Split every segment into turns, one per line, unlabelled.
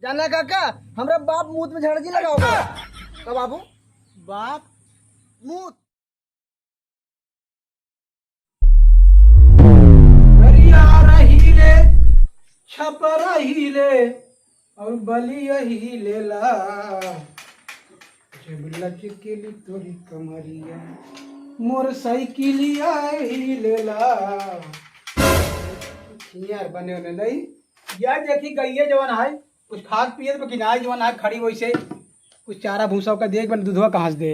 जाना काका हमरा बाप मुंह में झाड़जी लगाओगे का बाबू बाप मुंह
हीले छपरा हीले और बलिया हीलेला जब लचकेली तोरी कमरिया मोर साइकिलिया हीलेला यार बने होने नहीं यार देखी गईए जवान है कुछ खाद पिए तो किनारे जवान है खड़ी वैसे कुछ चारा भूसा का देख बन दूधवा कहाँ से दे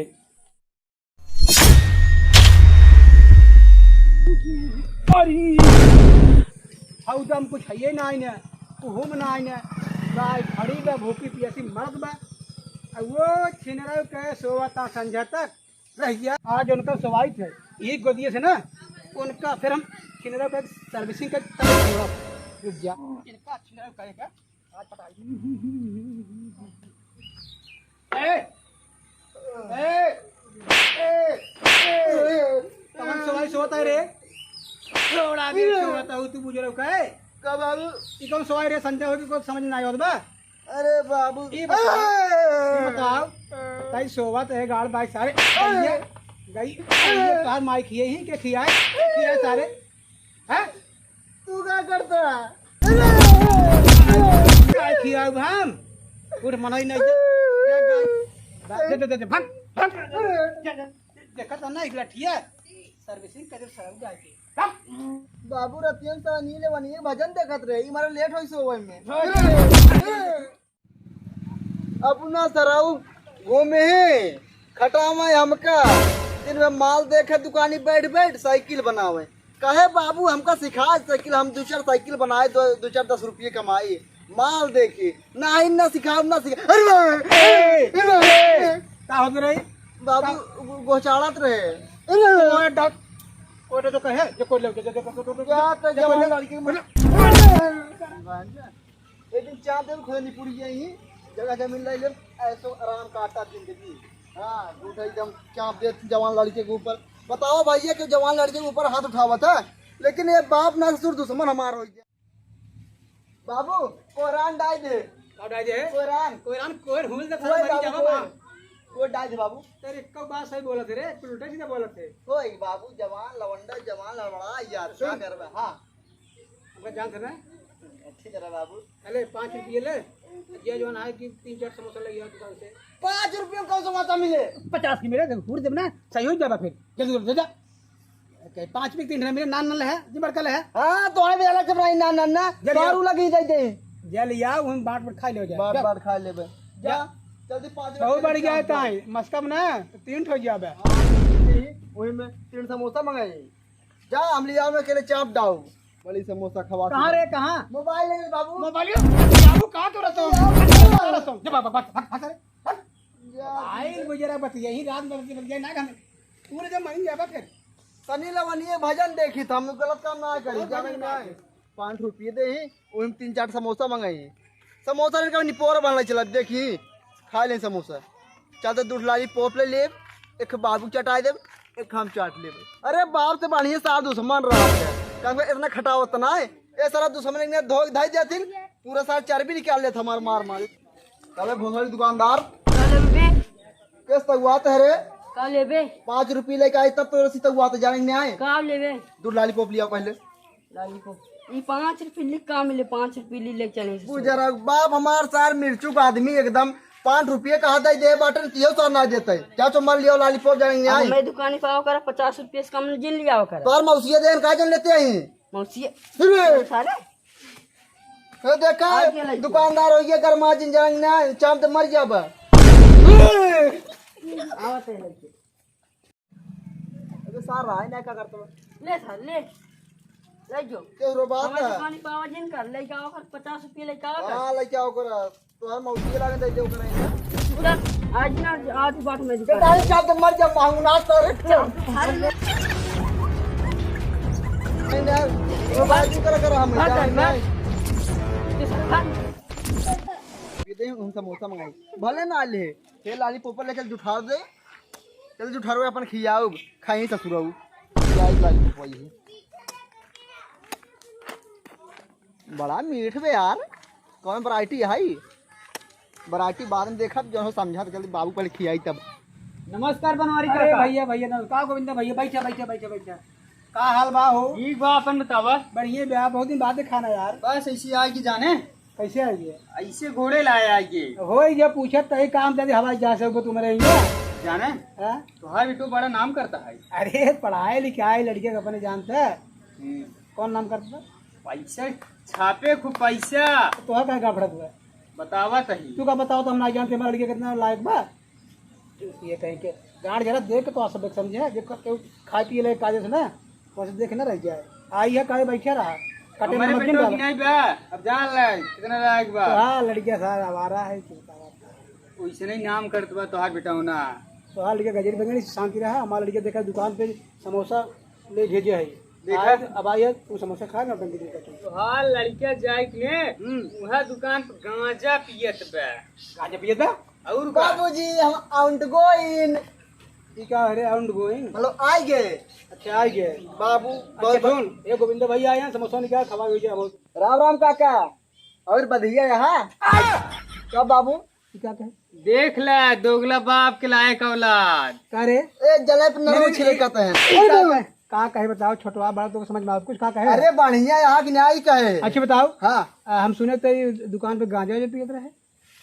दम कुछ है ना आईने तुम ना आईने गाय खड़ी बा भूखी पियासी मर्द बा वो छिनरा के सोवता संझा तक रह गया आज उनका सवाई थे यही गोदिए से ना उनका फिर हम छिनरा का सर्विसिंग का रुक गया इनका छिनरा करेगा आज पता सवाई सोता है रे थोड़ा भी सोता हूँ तू मुझे रोका है
का बाबू
कौन सवाई रे संजय होगी कोई समझ नहीं आया बा
अरे बाबू
ये बताओ ताई सोवा तो है गाड़ बाई सारे गई कार माई खिए ही के खियाए सारे हैं
तू क्या करता
काय खियाओ हम उठ मनाई नहीं दे भाग भाग देखा तो ना इकला ठिया सर्विसिंग करे सरब जाके
बाबू रतियन सा नीले बनिए भजन देखत रहे ई मारे लेट होई सोवे में अपना सराऊ घूमे खटा में हमका दिन में माल देखे दुकानी बैठ बैठ साइकिल बनावे कहे बाबू हमका सिखा साइकिल हम दो चार साइकिल बनाए दो चार 10 रुपये कमाए माल देखे ना ही ना सिखाओ ना सिखा
का हो रही
बाबू गोचाड़त रहे
ओरे तो कहे जो कोई ले
क्या तो जवान लड़की एक दिन चार दिन खोनी पूरी यही जगह जमीन ले ले ऐसो आराम काटा जिंदगी हाँ झूठा एकदम चाप दे जवान लड़के के ऊपर बताओ भैया कि जवान लड़के के ऊपर हाथ उठावा था लेकिन ये बाप ना ससुर दुश्मन हमारा हो गया बाबू कोरान डाल दे कोरान
कोई हुल दे सारा मरी जावा
कोई डाल दे बाबू
तेरे को बात सही बोला थे रे उल्टा सीधा बोला थे
कोई बाबू जवान लवंडा जवान लवड़ा यार क्या करबे हां
हमका जानते ना
अच्छी तरह बाबू
अरे 5 रुपये ले ये जो है कि 3-4 समोसा ले गया दुकान से
5 रुपये कौन समोसा मिले
50 की मेरे फूट देब ना सही हो जाएगा फिर जल्दी दे जा 5 रुपये 3 मेरे नान है जी बड़कल है
हां तोरे भी अलग से नान ना दारू लगी जाई दे
जल या हम बाट पर खा ले जा
बाट खा लेबे जा जल्दी 5
बहुत बढ़ गया ताई मस्कम ना 3 ठो जाबे
वही में 3 समोसा मंगाई जा हम लिया में अकेले चाप डाउ बड़ी समोसा खवा
कहां रे कहां
मोबाइल ले बाबू
मोबाइल बाबू कहां तो रसो जा बाबा भाग आई गुजरा बत यही रात में बत ना खाने पूरे जब मरी जाबा फिर
सनी लवनिए भजन देखी था हम गलत काम ना करी जाने में 5 रुपये दे ही ओम 3-4 समोसा मंगाई समोसा ने कभी निपोर बनले चला देखी खा ले समोसा चल तो दूध लाली पोप ले ले एक बाबू चटाई दे एक हम चाट ले अरे बाप से बढ़िया साथ दुश्मन रहा है क्योंकि इतना खटावत ना है ये सारा दुश्मन ने धो धाई जाती पूरा सारा चर्बी निकाल लेता हमार मार मार कबे भोंगली दुकानदार किस तक हुआ है रे
का लेबे
5 रुपये लेके आई तब तो रसी तक हुआ तो जाने नहीं आए
का लेबे
दूध लाली पोप लिया पहले
लॉलीपॉप ये 5 रुपये लिख का मिले 5 रुपये ले चले
गुजरा बाप हमार सार मिर्चू का आदमी एकदम 5 रुपये कहा दे बाटन तियो तो ना देते क्या तो मर लियो लॉलीपॉप जाएंगे नहीं
मैं दुकान पे आओ कर 50 रुपये से कम जिन लिया कर
तोर मौसिया देन का जन लेते हैं
मौसी
फिर
सारे
तो देखा दुकानदार हो गया गरमा जिन जाएंगे ना चाप तो मर जाबा
आवत है लड़के
अबे सार रहा है ना क्या करते
ले सर ले जो
के रो बात
हमारे
है
दुकान पे आओ जिन कर ले आओ कर 50 रुपये ले आओ कर
हां लेके आओ कर तोर मौसिया लागे दे दे कर
उधर आज ना आज बात में दुकान
डाल चाप तो मर जा मांगू ना तो नहीं वो बात कर हम दे हम समोसा मंगाई भले ना ले ये लाली पोपर लेके जुठा दे चल जुठारो अपन खियाओ खाई ससुराऊ खियाई लाली पोपर ये बड़ा मीठ बे यार कौन वैरायटी है वैरायटी बाद में देखा जो है समझा तो जल्दी बाबू पहले खियाई तब।
नमस्कार बनवारी
अरे
काका।
भैया भैया नमस्कार गोविंदा भैया, बैठा बैठा बैठा बैठा। का हाल बा हो?
ठीक बा, अपन बतावा।
बढ़िया बा, बहुत दिन बाद खाना यार।
बस ऐसी आएगी जाने,
कैसे आइए?
ऐसे घोड़े लाए आएगी
हो ये पूछत तही काम दे हवाई जहाज से तुम्हारे
जाने।
हाँ?
तुम्हारा बेटो बड़ा नाम करता है।
अरे पढ़ाए लिखाए लड़के का अपने जानते है। कौन नाम करता है?
पैसा छापे खूब पैसा।
तो है का फड़त हुआ?
बतावा तही।
तू का बताओ तो हम ना जानते हमारा लड़के कितना लायक बा। ये कहीं के गाड़ जरा देख के तो सब समझे जो खाए पिए ले काजे से ना वैसे देख ना रह जाए। आई है काहे बैठा रहा कटे में
हमारे
मत
बेटो की
डाल।
नहीं बा, अब जान ले कितना लायक बा।
तो हाँ लड़के सारा आवारा है चिंता मत।
वैसे नहीं नाम करत बा तोहार बेटा होना।
तो हाँ लड़के गजरी बंगड़ी शांति रहा। हमारा लड़के देखा दुकान पे समोसा ले भेजे है।
देखा?
आज अब आइए तू समोसा खा ना बंदी देखा तू।
तोहार लड़का जाए के वहाँ दुकान पे गांजा पियत बा।
गाजा पिए था?
और का?
बाबूजी हम आउट गोइन
ठीक है। अरे आउट गोइंग।
मतलब आई गए
अच्छा आ गए
बाबू।
अच्छा सुन ये गोविंद भैया आए हैं समोसा निकाल खवा हुई है बहुत।
राम राम काका और बधिया यहाँ क्या बाबू?
क्या कहे?
देख ले दोगला बाप के लायक औलाद।
का रे?
ए जलेब नरम छिले कहते हैं।
का कहे बताओ छोटवा बड़ा तो समझ में आओ कुछ का कहे?
अरे बढ़िया यहाँ की न्याय कहे।
अच्छा बताओ।
हाँ
हम सुने तेरी दुकान पे गांजा जो पियत रहे।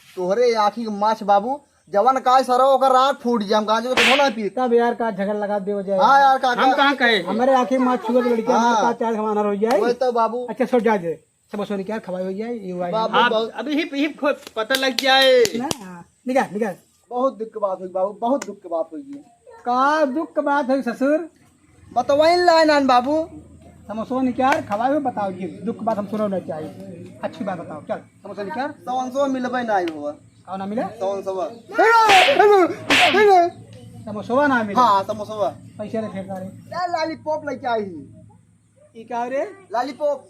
तोहरे आँखी के माछ बाबू जवन काय सरो ओकर रात फूट जाम गांजे तो ना पी।
तब यार का झगड़ा लगा दे वजह।
हाँ यार
हम
काका
कहाँ कहे?
हमारे आंखें माँ छुए तो लड़कियां
हाँ।
का चार खवाना हो जाए।
वही तो बाबू।
अच्छा छोड़ जा दे समोसा निकाल खवाई हो जाए ये हुआ है।
बाबू
हाँ
बहुत
अभी हिप हिप पता लग जाए।
ना? हाँ, निकाल निकाल।
बहुत दुख की बात हुई बाबू, बहुत दुख की बात हुई।
का दुख की बात है ससुर?
बतवाई लाइन आन बाबू।
समोसा निकाल खवाए हुए बताओ जी दुख की बात हम सुनना चाहिए। अच्छी बात बताओ चल समोसा निकाल।
700 मिलबे नहीं हुआ।
कौन ना मिले?
700
समोसा ना मिले।
हाँ 700
पैसे रे फेंका रे।
लॉलीपॉप लेके आई।
ई का रे?
लॉलीपॉप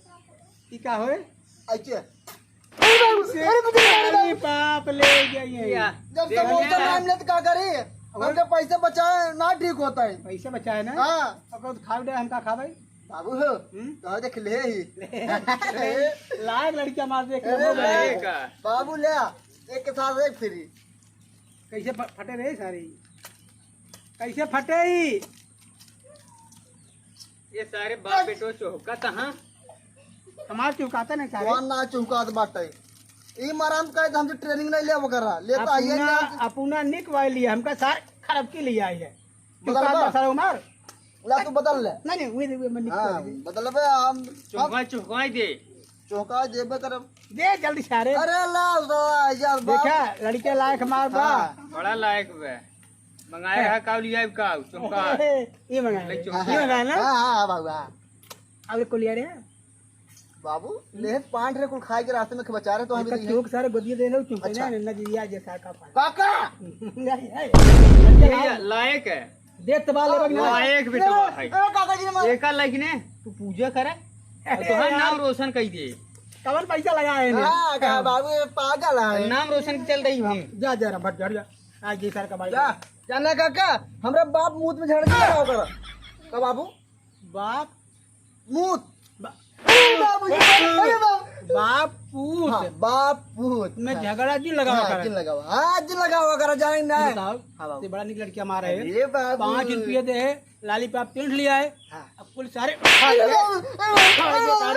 ई का होए?
ऐसे
अरे बाप ले गई।
जब समोसा नाम ले तो क्या करे? हमके पैसे बचाए ना ठीक होता है।
पैसे बचाए ना?
हाँ
अब तो खाओ दे हम का खावे।
बाबू हो तो देख ले ही।
लाख लड़कियां मार दे
अरे
का?
बाबू ले आ, एक के साथ एक फ्री।
कैसे फटे रे सारी? कैसे फटे ही?
ये सारे बाप बेटो चौका तहाँ।
हमार चुकाता नहीं सारे।
कौन ना चुकात बाटे। ई मराम कहे हमसे ट्रेनिंग नहीं ले वगैरह लेता आइए
अपना निक वाई लिया हमका सार खराब के लिए आई है।
बदल
चुकाता
बा।
सारा उमर।
ला तू बदल ले।
नहीं नहीं वो मैं निक
हाँ
कर दी।
बदल बे हम
चौका दे।
चौका देबे करब।
दे जल्दी सारे।
अरे ला यार बाप।
देखा लड़के लायक हमार बा।
हाँ।
बड़ा लायक बा। मंगाए है काउ लिया का चौका।
ये मंगाए
ले
ये
चौका।
मंगाए ना?
हाँ बाबू हाँ।
अब को लिया रे।
बाबू ले 5 रे कुल खाए के रास्ते में बचा रहे तो हम
इसका चूक सारे गोदिए दे लो चुप
अच्छा।
ना नजरिया जैसा का पानी।
काका
ये लायक है।
देख तो बाल लगा
लायक बेटो है।
ए काका जी ने मार।
एका लायक ने तू पूजा करे तोहार नाम रोशन कर दे।
कवन पैसा लगाए ने?
हाँ का बाबू ये पागल है।
नाम रोशन चल रही हम।
जा जा रहा भट जा आज जी सर का भाई।
जा जाना काका हमरा बाप मुंह में झड़ के रहा होकर का बाबू
बाप
मुंह बाबू अरे बाप
बाप पूत
हाँ बाप पूत
में झगड़ा जी लगा
हाँ, जिन लगा हुआ हाँ जिन लगा हुआ कर जाएंगे ना
बताओ
हाँ बाबू
ये बड़ा निक लड़की हमारा है।
ये बाबू
5 रुपये दे लालीपॉप प्रिंट लिया है।
हाँ।
अब कुल सारे
अरे बाबू, अरे बाबू,